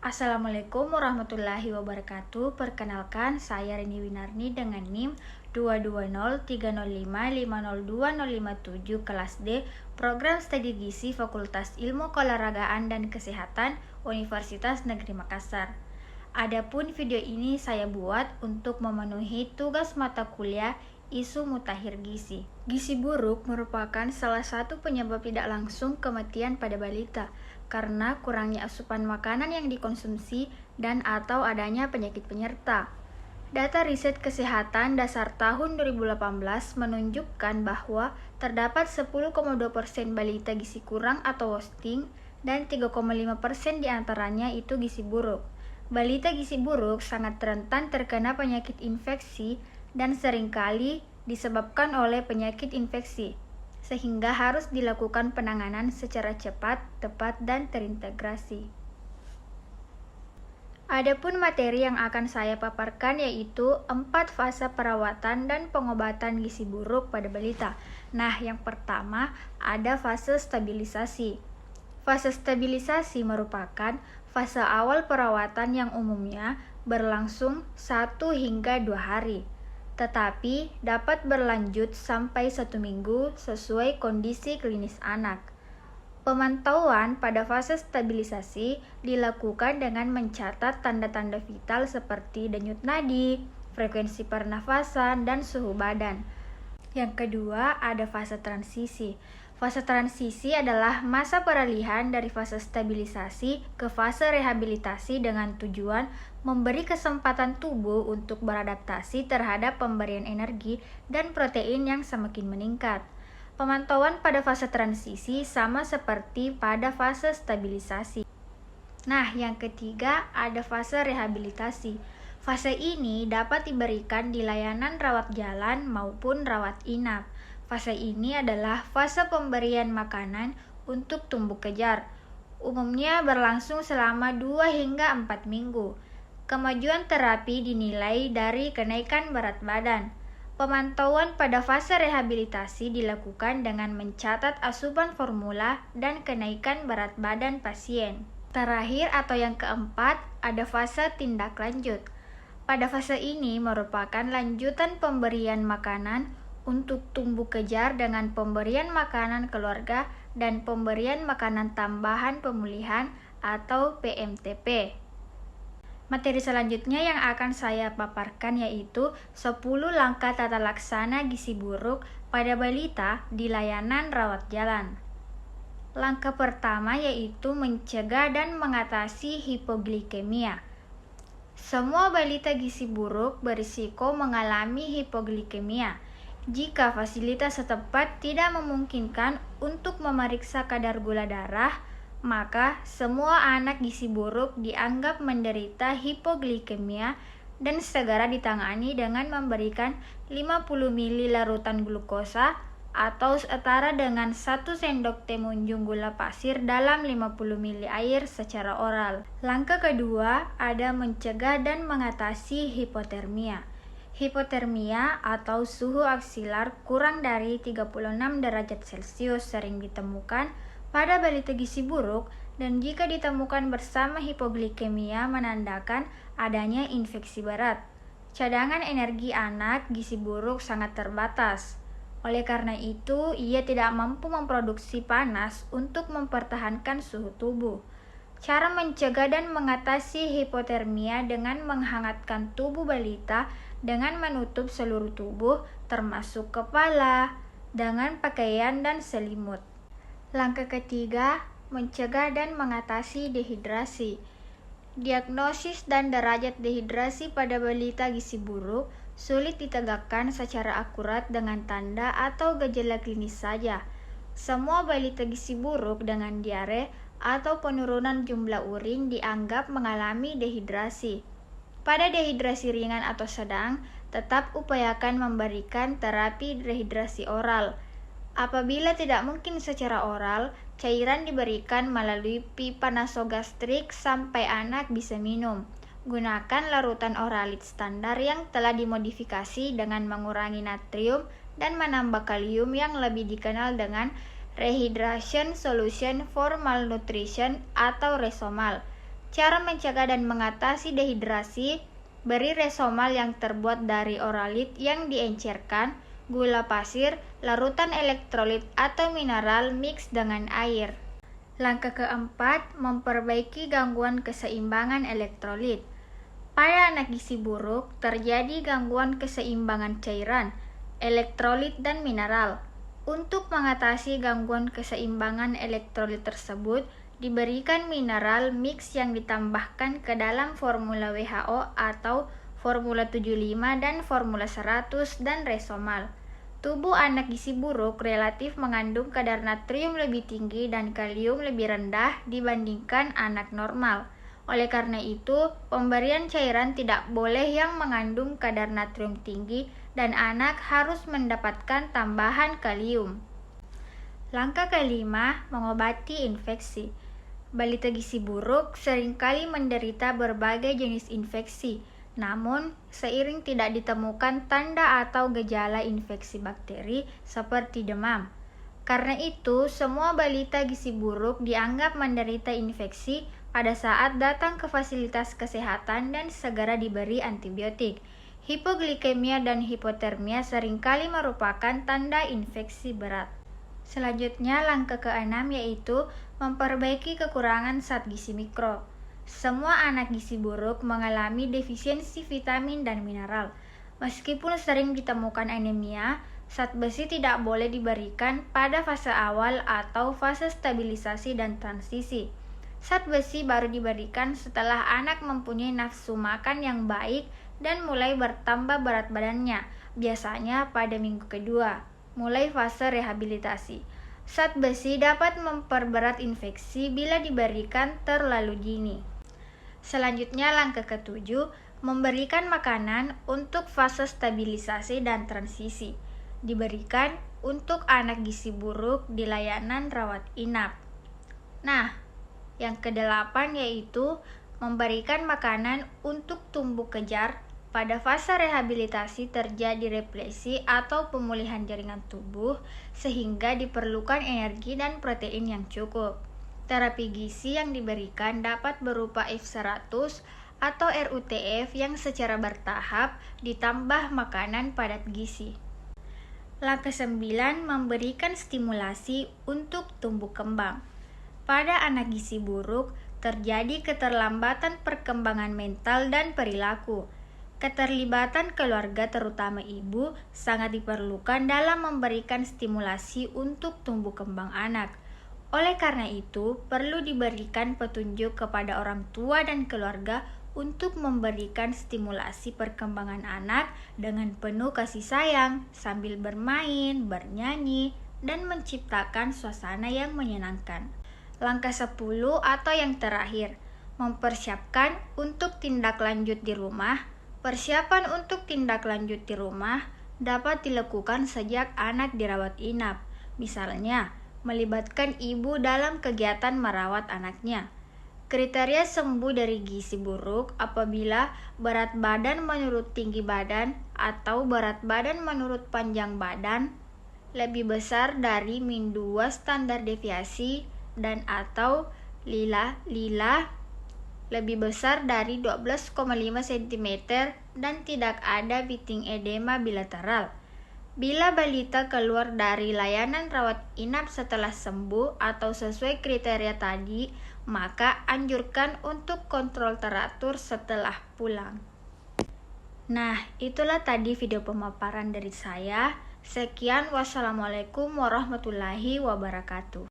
Assalamualaikum warahmatullahi wabarakatuh. Perkenalkan, saya Rini Winarni dengan NIM 22030550257 kelas D, Program Studi Gizi Fakultas Ilmu Keolahragaan dan Kesehatan Universitas Negeri Makassar. Adapun video ini saya buat untuk memenuhi tugas mata kuliah Isu Mutakhir Gizi. Gizi buruk merupakan salah satu penyebab tidak langsung kematian pada balita karena kurangnya asupan makanan yang dikonsumsi dan atau adanya penyakit penyerta. Data riset kesehatan dasar tahun 2018 menunjukkan bahwa terdapat 10,2% balita gizi kurang atau wasting dan 3,5% diantaranya itu gizi buruk. Balita gizi buruk sangat rentan terkena penyakit infeksi dan seringkali disebabkan oleh penyakit infeksi, sehingga harus dilakukan penanganan secara cepat, tepat, dan terintegrasi. Adapun materi yang akan saya paparkan yaitu 4 fase perawatan dan pengobatan gizi buruk pada balita. Nah, yang pertama ada fase stabilisasi. Fase stabilisasi merupakan fase awal perawatan yang umumnya berlangsung 1 hingga 2 hari, tetapi dapat berlanjut sampai 1 minggu sesuai kondisi klinis anak. Pemantauan pada fase stabilisasi dilakukan dengan mencatat tanda-tanda vital seperti denyut nadi, frekuensi pernafasan, dan suhu badan. Yang kedua, ada fase transisi. Fase transisi adalah masa peralihan dari fase stabilisasi ke fase rehabilitasi dengan tujuan memberi kesempatan tubuh untuk beradaptasi terhadap pemberian energi dan protein yang semakin meningkat. Pemantauan pada fase transisi sama seperti pada fase stabilisasi. Nah, yang ketiga ada fase rehabilitasi. Fase ini dapat diberikan di layanan rawat jalan maupun rawat inap. Fase ini adalah fase pemberian makanan untuk tumbuh kejar. Umumnya berlangsung selama 2 hingga 4 minggu. Kemajuan terapi dinilai dari kenaikan berat badan. Pemantauan pada fase rehabilitasi dilakukan dengan mencatat asupan formula dan kenaikan berat badan pasien. Terakhir atau yang keempat, ada fase tindak lanjut. Pada fase ini merupakan lanjutan pemberian makanan untuk tumbuh kejar dengan pemberian makanan keluarga dan pemberian makanan tambahan pemulihan atau PMTP. Materi selanjutnya yang akan saya paparkan yaitu 10 langkah tata laksana gizi buruk pada balita di layanan rawat jalan. Langkah pertama yaitu mencegah dan mengatasi hipoglikemia. Semua balita gizi buruk berisiko mengalami hipoglikemia. Jika fasilitas setempat tidak memungkinkan untuk memeriksa kadar gula darah, maka semua anak gizi buruk dianggap menderita hipoglikemia dan segera ditangani dengan memberikan 50 ml larutan glukosa atau setara dengan 1 sendok teh munjung gula pasir dalam 50 ml air secara oral. Langkah kedua ada mencegah dan mengatasi hipotermia. Hipotermia atau suhu aksilar kurang dari 36 derajat Celcius sering ditemukan pada balita gizi buruk dan jika ditemukan bersama hipoglikemia menandakan adanya infeksi berat. Cadangan energi anak gizi buruk sangat terbatas. Oleh karena itu, ia tidak mampu memproduksi panas untuk mempertahankan suhu tubuh. Cara mencegah dan mengatasi hipotermia dengan menghangatkan tubuh balita dengan menutup seluruh tubuh termasuk kepala dengan pakaian dan selimut. Langkah ketiga, mencegah dan mengatasi dehidrasi. Diagnosis dan derajat dehidrasi pada balita gizi buruk sulit ditegakkan secara akurat dengan tanda atau gejala klinis saja. Semua balita gizi buruk dengan diare atau penurunan jumlah urin dianggap mengalami dehidrasi. Pada dehidrasi ringan atau sedang, tetap upayakan memberikan terapi dehidrasi oral. Apabila tidak mungkin secara oral, cairan diberikan melalui pipa nasogastrik sampai anak bisa minum. Gunakan larutan oralit standar yang telah dimodifikasi dengan mengurangi natrium dan menambah kalium yang lebih dikenal dengan Rehydration Solution for Malnutrition atau Resomal. Cara mencegah dan mengatasi dehidrasi: beri Resomal yang terbuat dari oralit yang diencerkan, gula pasir, larutan elektrolit atau mineral mix dengan air. Langkah keempat, memperbaiki gangguan keseimbangan elektrolit. Pada anak gizi buruk, terjadi gangguan keseimbangan cairan, elektrolit, dan mineral. Untuk mengatasi gangguan keseimbangan elektrolit tersebut, diberikan mineral mix yang ditambahkan ke dalam formula WHO atau formula 75 dan formula 100 dan Resomal. Tubuh anak gizi buruk relatif mengandung kadar natrium lebih tinggi dan kalium lebih rendah dibandingkan anak normal. Oleh karena itu, pemberian cairan tidak boleh yang mengandung kadar natrium tinggi dan anak harus mendapatkan tambahan kalium. Langkah kelima, mengobati infeksi. Balita gizi buruk seringkali menderita berbagai jenis infeksi, namun seiring tidak ditemukan tanda atau gejala infeksi bakteri seperti demam. Karena itu, semua balita gizi buruk dianggap menderita infeksi pada saat datang ke fasilitas kesehatan dan segera diberi antibiotik. Hipoglikemia dan hipotermia seringkali merupakan tanda infeksi berat. Selanjutnya, langkah keenam yaitu memperbaiki kekurangan zat gizi mikro. Semua anak gizi buruk mengalami defisiensi vitamin dan mineral. Meskipun sering ditemukan anemia, zat besi tidak boleh diberikan pada fase awal atau fase stabilisasi dan transisi. Zat besi baru diberikan setelah anak mempunyai nafsu makan yang baik dan mulai bertambah berat badannya, biasanya pada minggu kedua, mulai fase rehabilitasi. Zat besi dapat memperberat infeksi bila diberikan terlalu dini. Selanjutnya, langkah ketujuh, memberikan makanan untuk fase stabilisasi dan transisi. Diberikan untuk anak gizi buruk di layanan rawat inap. Nah, yang kedelapan yaitu memberikan makanan untuk tumbuh kejar. Pada fase rehabilitasi terjadi replesi atau pemulihan jaringan tubuh sehingga diperlukan energi dan protein yang cukup. Terapi gizi yang diberikan dapat berupa F100 atau RUTF yang secara bertahap ditambah makanan padat gizi. Langkah 9, memberikan stimulasi untuk tumbuh kembang. Pada anak gizi buruk terjadi keterlambatan perkembangan mental dan perilaku. Keterlibatan keluarga terutama ibu sangat diperlukan dalam memberikan stimulasi untuk tumbuh kembang anak. Oleh karena itu, perlu diberikan petunjuk kepada orang tua dan keluarga untuk memberikan stimulasi perkembangan anak dengan penuh kasih sayang sambil bermain, bernyanyi, dan menciptakan suasana yang menyenangkan. Langkah 10 atau yang terakhir, mempersiapkan untuk tindak lanjut di rumah. Persiapan untuk tindak lanjut di rumah dapat dilakukan sejak anak dirawat inap, misalnya melibatkan ibu dalam kegiatan merawat anaknya. Kriteria sembuh dari gizi buruk apabila berat badan menurut tinggi badan atau berat badan menurut panjang badan lebih besar dari -2 standar deviasi dan atau lila lebih besar dari 12,5 cm dan tidak ada biting edema bilateral. Bila balita keluar dari layanan rawat inap setelah sembuh atau sesuai kriteria tadi, maka anjurkan untuk kontrol teratur setelah pulang. Nah, itulah tadi video pemaparan dari saya. Sekian, wassalamualaikum warahmatullahi wabarakatuh.